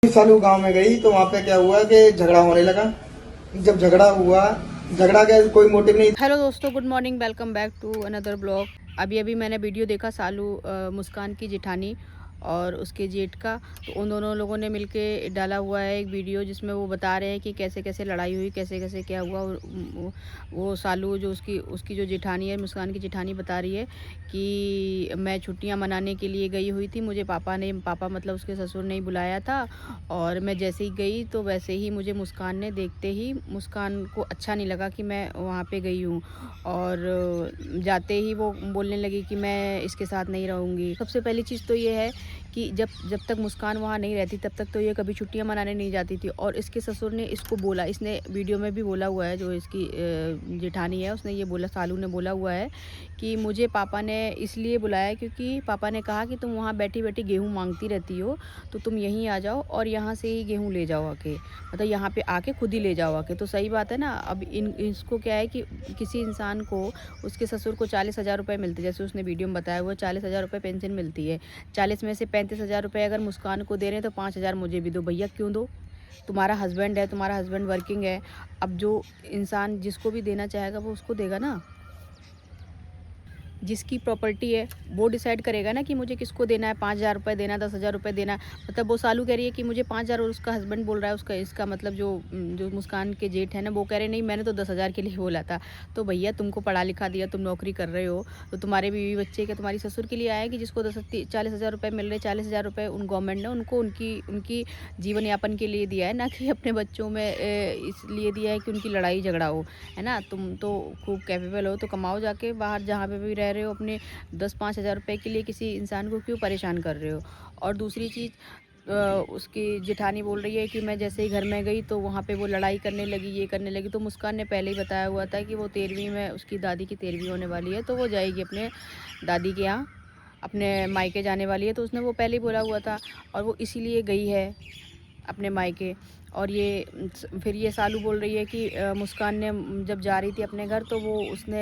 सालू गांव में गई तो वहाँ पे क्या हुआ कि झगड़ा होने लगा। जब झगड़ा हुआ, झगड़ा का कोई मोटिव नहीं। हेलो दोस्तों, good morning, welcome back to another blog. अभी मैंने वीडियो देखा सालू मुस्कान की जेठानी और उसके जेठ का। तो उन दोनों लोगों ने मिलके डाला हुआ है एक वीडियो जिसमें वो बता रहे हैं कि कैसे कैसे लड़ाई हुई, कैसे कैसे क्या हुआ। वो सालू जो उसकी जो जेठानी है, मुस्कान की जेठानी, बता रही है कि मैं छुट्टियां मनाने के लिए गई हुई थी। मुझे पापा मतलब उसके ससुर ने ही बुलाया था और मैं जैसे ही गई तो वैसे ही मुझे मुस्कान ने देखते ही, मुस्कान को अच्छा नहीं लगा कि मैं वहाँ पे गई हूँ और जाते ही वो बोलने लगी कि मैं इसके साथ नहीं रहूँगी। सबसे पहली चीज़ तो ये है कि जब तक मुस्कान वहाँ नहीं रहती तब तक तो ये कभी छुट्टियाँ मनाने नहीं जाती थी। और इसके ससुर ने इसको बोला, इसने वीडियो में भी बोला हुआ है, जो इसकी जेठानी है उसने ये बोला, सालू ने बोला हुआ है कि मुझे पापा ने इसलिए बुलाया क्योंकि पापा ने कहा कि तुम वहाँ बैठी बैठी गेहूँ मांगती रहती हो, तो तुम यहीं आ जाओ और यहाँ से ही गेहूँ ले जाओ आके, मतलब यहाँ पे आके खुद ही ले जाओ आके। तो सही बात है ना। अब इसको क्या है कि किसी इंसान को, उसके ससुर को 40,000 रुपये मिलते, जैसे उसने वीडियो में बताया हुआ 40,000 रुपये पेंशन मिलती है। 40 में से 35,000 रुपये अगर मुस्कान को दे रहे हैं तो 5,000 मुझे भी दो। भैया क्यों दो? तुम्हारा हस्बैंड है, तुम्हारा हस्बैंड वर्किंग है। अब जो इंसान जिसको भी देना चाहेगा वो उसको देगा ना। जिसकी प्रॉपर्टी है वो डिसाइड करेगा ना कि मुझे किसको देना है, 5,000 रुपये देना है, 10,000 रुपये देना है। मतलब वो सालू कह रही है कि मुझे 5,000 और उसका हस्बैंड बोल रहा है, उसका इसका मतलब जो मुस्कान के जेठ है ना, वो कह रहे नहीं मैंने तो 10,000 के लिए बोला था। तो भैया तुमको पढ़ा लिखा दिया, तुम नौकरी कर रहे हो, तो तुम्हारे बीवी बच्चे क्या तुम्हारी ससुर के लिए आए कि जिसको 40,000 रुपये मिल रहे, 40,000 रुपये उन गवर्नमेंट ने उनको उनकी जीवन यापन के लिए दिया है, ना कि अपने बच्चों में इसलिए दिया है कि उनकी लड़ाई झगड़ा हो, है ना। तुम तो खूब कैपेबल हो, तो कमाओ जाके बाहर, जहाँ पे भी रह रहे हो। अपने 10-5 हज़ार रुपये के लिए किसी इंसान को क्यों परेशान कर रहे हो? और दूसरी चीज़, उसकी जेठानी बोल रही है कि मैं जैसे ही घर में गई तो वहाँ पे वो लड़ाई करने लगी, ये करने लगी। तो मुस्कान ने पहले ही बताया हुआ था कि वो 13वीं में, उसकी दादी की 13वीं होने वाली है, तो वो जाएगी अपने दादी के यहाँ, अपने मायके जाने वाली है। तो उसने वो पहले ही बोला हुआ था और वो इसीलिए गई है अपने मायके। और फिर ये सालू बोल रही है कि मुस्कान ने जब जा रही थी अपने घर तो वो उसने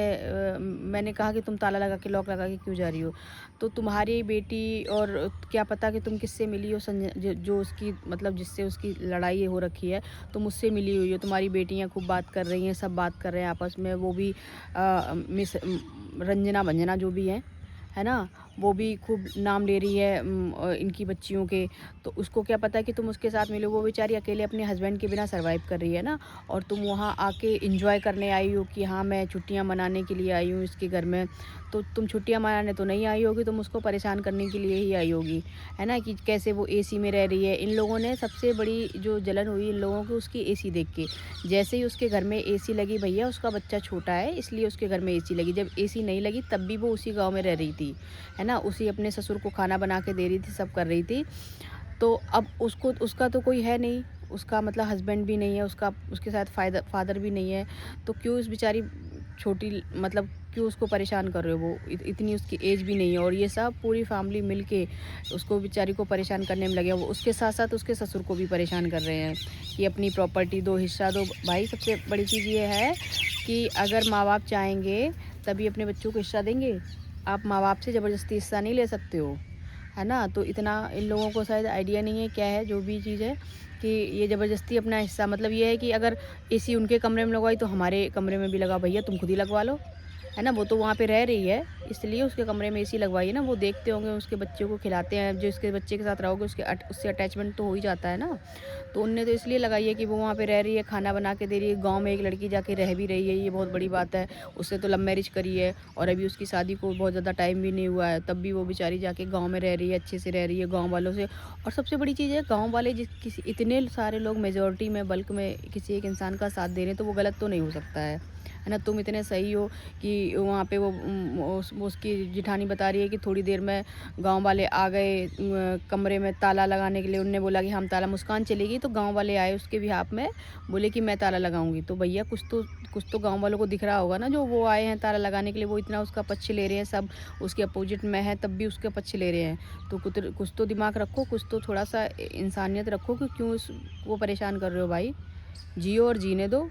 मैंने कहा कि तुम ताला लगा के, लॉक लगा के क्यों जा रही हो? तो तुम्हारी बेटी, और क्या पता कि तुम किससे मिली हो, जो उसकी मतलब जिससे उसकी लड़ाई हो रखी है, तो मुझसे मिली हुई हो। तुम्हारी बेटियां खूब बात कर रही हैं, सब बात कर रहे हैं आपस में। वो भी मिस रंजना भंजना जो भी हैं, है ना, वो भी खूब नाम ले रही है इनकी बच्चियों के। तो उसको क्या पता कि तुम उसके साथ मिलो? वो बेचारी अकेले अपने हस्बैंड के बिना सरवाइव कर रही है ना। और तुम वहाँ आके एंजॉय करने आई हो कि हाँ मैं छुट्टियाँ मनाने के लिए आई हूँ इसके घर में। तो तुम छुट्टियाँ मनाने तो नहीं आई होगी, तुम उसको परेशान करने के लिए ही आई होगी, है ना, कि कैसे वो एसी में रह रही है। इन लोगों ने, सबसे बड़ी जो जलन हुई इन लोगों को उसकी एसी देख के। जैसे ही उसके घर में एसी लगी, भैया उसका बच्चा छोटा है इसलिए उसके घर में एसी लगी। जब एसी नहीं लगी तब भी वो उसी गाँव में रह रही थी, है ना, उसी अपने ससुर को खाना बना के दे रही थी, सब कर रही थी। तो अब उसका तो कोई है नहीं, उसका मतलब हस्बैंड भी नहीं है, उसके साथ फादर भी नहीं है। तो क्यों इस बेचारी छोटी, मतलब क्यों उसको परेशान कर रहे हो? वो इतनी उसकी एज भी नहीं है और ये सब पूरी फैमिली मिल के उसको बेचारी को परेशान करने में लगे। वो उसके साथ साथ उसके ससुर को भी परेशान कर रहे हैं कि अपनी प्रॉपर्टी दो, हिस्सा दो। भाई सबसे बड़ी चीज़ ये है कि अगर माँ बाप चाहेंगे तभी अपने बच्चों को हिस्सा देंगे। आप माँ बाप से ज़बरदस्ती हिस्सा नहीं ले सकते हो, है ना। तो इतना इन लोगों को शायद आइडिया नहीं है क्या है जो भी चीज़ है, कि ये ज़बरदस्ती अपना हिस्सा, मतलब ये है कि अगर एसी उनके कमरे में लगवाई तो हमारे कमरे में भी लगा। भैया तुम खुद ही लगवा लो, है ना। वो तो वहाँ पे रह रही है इसलिए उसके कमरे में एसी लगवाई है ना। वो देखते होंगे, उसके बच्चे को खिलाते हैं, जो इसके बच्चे के साथ रहोगे उससे अटैचमेंट तो हो ही जाता है ना। तो उनने तो इसलिए लगाई है कि वो वहाँ पे रह रही है, खाना बना के दे रही है। गाँव में एक लड़की जाके रह भी रही है, ये बहुत बड़ी बात है। उससे तो लव मैरिज करी है और अभी उसकी शादी को बहुत ज़्यादा टाइम भी नहीं हुआ है, तब भी वो बेचारी जाके गाँव में रह रही है, अच्छे से रह रही है गाँव वालों से। और सबसे बड़ी चीज़ है, गाँव वाले किसी इतने सारे लोग मेजॉरिटी में, बल्क में किसी एक इंसान का साथ दे रहे हैं तो वो गलत तो नहीं हो सकता है ना। तुम इतने सही हो कि वहाँ पे वो उसकी जिठानी बता रही है कि थोड़ी देर में गांव वाले आ गए कमरे में ताला लगाने के लिए। उनने बोला कि हम ताला, मुस्कान चलेगी तो गांव वाले आए उसके बिहाफ में, बोले कि मैं ताला लगाऊंगी। तो भैया कुछ तो गांव वालों को दिख रहा होगा ना, जो वो आए हैं ताला लगाने के लिए, वो इतना उसका पक्ष ले रहे हैं, सब उसके अपोजिट में है तब भी उसका पक्ष ले रहे हैं। तो कुछ तो दिमाग रखो, कुछ तो थोड़ा सा इंसानियत रखो कि क्यों वो परेशान कर रहे हो भाई। जियो और जीने दो।